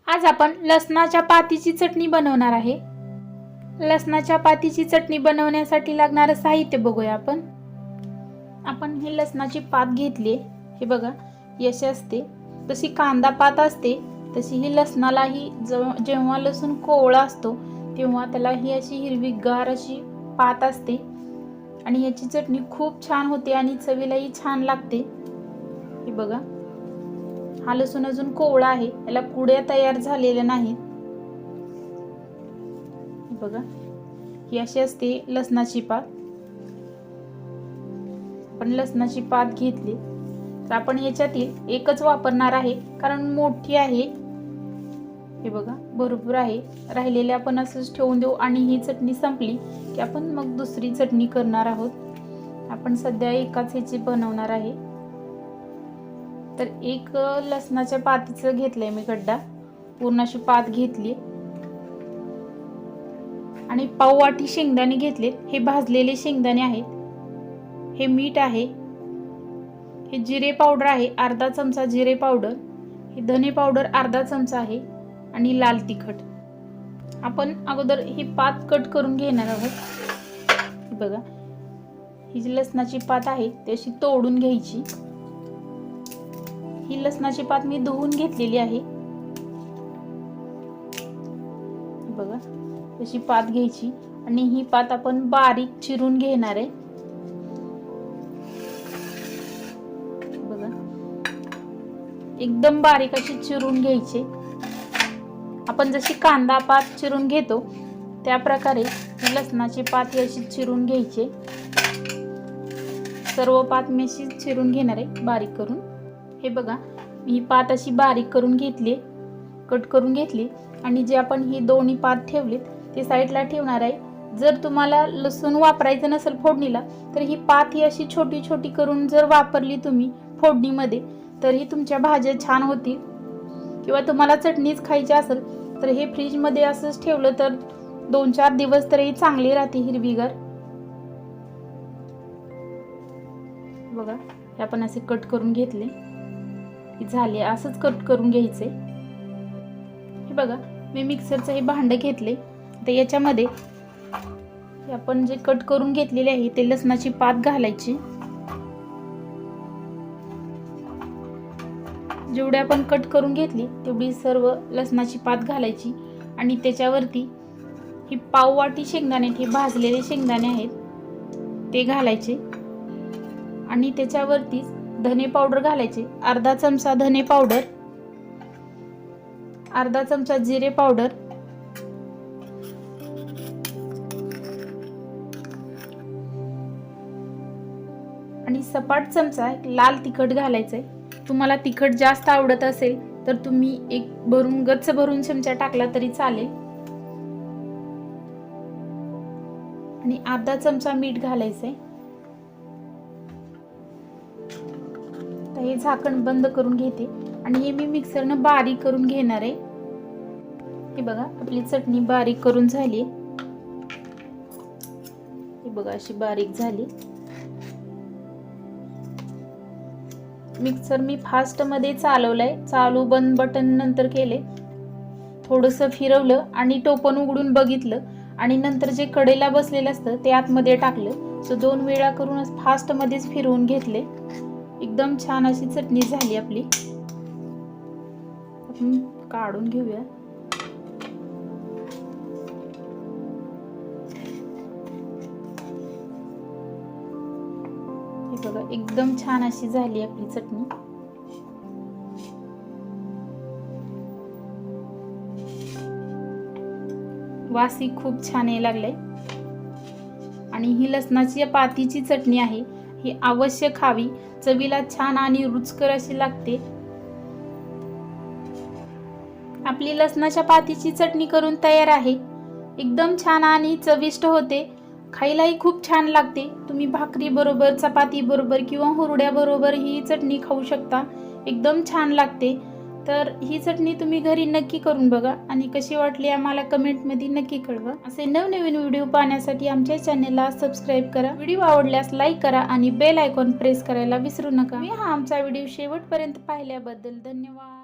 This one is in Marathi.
आज आपण लसणाच्या पातीची चटणी बनवणार आहे। लसणाच्या पातीची चटणी बनवण्यासाठी लागणारे साहित्य बघूया आपण हे लसणाची पात घेतली। हे बघा अशी असते, तशी कांदा पात असते तशी ही लसणालाही जेव्हा लसूण कोवळा असतो तेव्हा त्याला ही अशी हिरवीगार अशी पात असते आणि याची चटणी खूप छान होते आणि चवीलाही छान लागते। हे बघा हा लसूण अजून कोवळा आहे, याला कुड्या तयार झालेल्या नाहीत। बघा ही अशी असते लसणाची पात। आपण लसणाची पात घेतली तर आपण याच्यातील एकच वापरणार आहे कारण मोठी आहे। हे बघा भरपूर आहे, राहिलेले आपण असंच ठेवून देऊ आणि ही चटणी संपली की आपण मग दुसरी चटणी करणार आहोत। आपण सध्या एकाच ह्याची बनवणार आहे। तर एक लसणाच्या पातीचं घेतलंय मी गड्डा, पूर्ण अशी पात घेतली आणि पाव वाटी शेंगदाणे घेतले। हे भाजलेले शेंगदाणे आहेत, हे मीठ आहे, हे जिरे पावडर आहे अर्धा चमचा जिरे पावडर, हे धने पावडर अर्धा चमचा आहे आणि लाल तिखट। आपण अगोदर ही पात कट करून घेणार आहोत। बघा ही जी लसणाची पात आहे ती अशी तोडून घ्यायची। ही लसणाची पात मी धुवून घेतलेली आहे। बघा अशी पात घ्यायची आणि ही पात आपण बारीक चिरून घेणार आहे। बघा एकदम बारीक अशी चिरून घ्यायची। आपण जशी कांदा पात चिरून घेतो त्या प्रकारे ही लसणाची पात ही अशी चिरून घ्यायची। सर्व पात मी अशी चिरून घेणार आहे बारीक करून। हे बघा मी पात अशी बारीक करून घेतली, कट करून घेतली आणि जे आपण ही दोन्ही पात ठेवलीत ते साईडला ठेवणार आहे। जर तुम्हाला लसूण वापरायचं नसेल फोडणीला तर ही पात ही अशी छोटी छोटी करून जर वापरली तुम्ही फोडणीमध्ये तर ही तुमच्या भाज्या छान होतील। किंवा तुम्हाला चटणीच खायची असेल तर हे फ्रीज मध्ये असंच ठेवलं तर 2-4 दिवस तरी चांगली राहते हिरवीगार। बघा हे आपण असे कट करून घेतले, झाले असंच कट करून घ्यायचे। हे बघा मी मिक्सरचं हे भांड घेतले, तर याच्यामध्ये आपण जे कट करून घेतलेले आहे ते लसणाची पात घालायची। जेवढे आपण कट करून घेतली तेवढी सर्व लसणाची पात घालायची आणि त्याच्यावरती ही पाव वाटी शेंगदाणे, हे भाजलेले शेंगदाणे आहेत ते घालायचे आणि त्याच्यावरती धने पावडर घालायचे, अर्धा चमचा धने पावडर, अर्धा चमचा जिरे पावडर, आणि सपाट चमचा लाल तिखट घालायचंय। तुम्हाला तिखट जास्त आवडत असेल तर तुम्ही एक गच्च भरून चमचा टाकला तरी चालेल आणि अर्धा चमचा मीठ घालायचंय। हे झाकण बंद करून घेते आणि हे मी मिक्सरनं बारीक करून घेणार आहे। हे बघा आपली चटणी बारीक करून झाली। हे बघा अशी बारीक झाली। मिक्सर मी फास्ट मध्ये चालवलंय, चालू बंद बटन नंतर केले, थोडंसं फिरवलं आणि टोपण उघडून बघितलं आणि नंतर जे कडेला बसलेलं असतं ते आतमध्ये टाकलं। सो 2 वेळा करून फास्ट मध्येच फिरवून घेतले। एकदम छान अशी चटणी झाली आपली। आपण काढून घेऊया। हे बघा एकदम छान अशी झाली आपली चटणी। वासही खूप छान यायला लागलाय आणि ही लसणाची पातीची चटणी आहे, ही अवश्य खावी, चवीला छान आणि रुचकर अशी लागते। आपली लसणाच्या पातीची चटणी करून तयार आहे। एकदम छान आणि चविष्ट होते, खायलाही खूप छान लागते। तुम्ही भाकरी बरोबर, चपाती बरोबर किंवा हुरड्या बरोबर ही चटणी खाऊ शकता, एकदम छान लागते। तर ही चटणी तुम्ही घरी नक्की करून बघा आणि कशी वाटली आम्हाला कमेंटमध्ये नक्की कळवा। असे नवनवीन व्हिडिओ पाहण्यासाठी आमच्या चॅनलला सबस्क्राईब करा, व्हिडिओ आवडल्यास लाईक करा आणि बेल आयकॉन प्रेस करायला विसरू नका। हा आमचा व्हिडिओ शेवटपर्यंत पाहिल्याबद्दल धन्यवाद।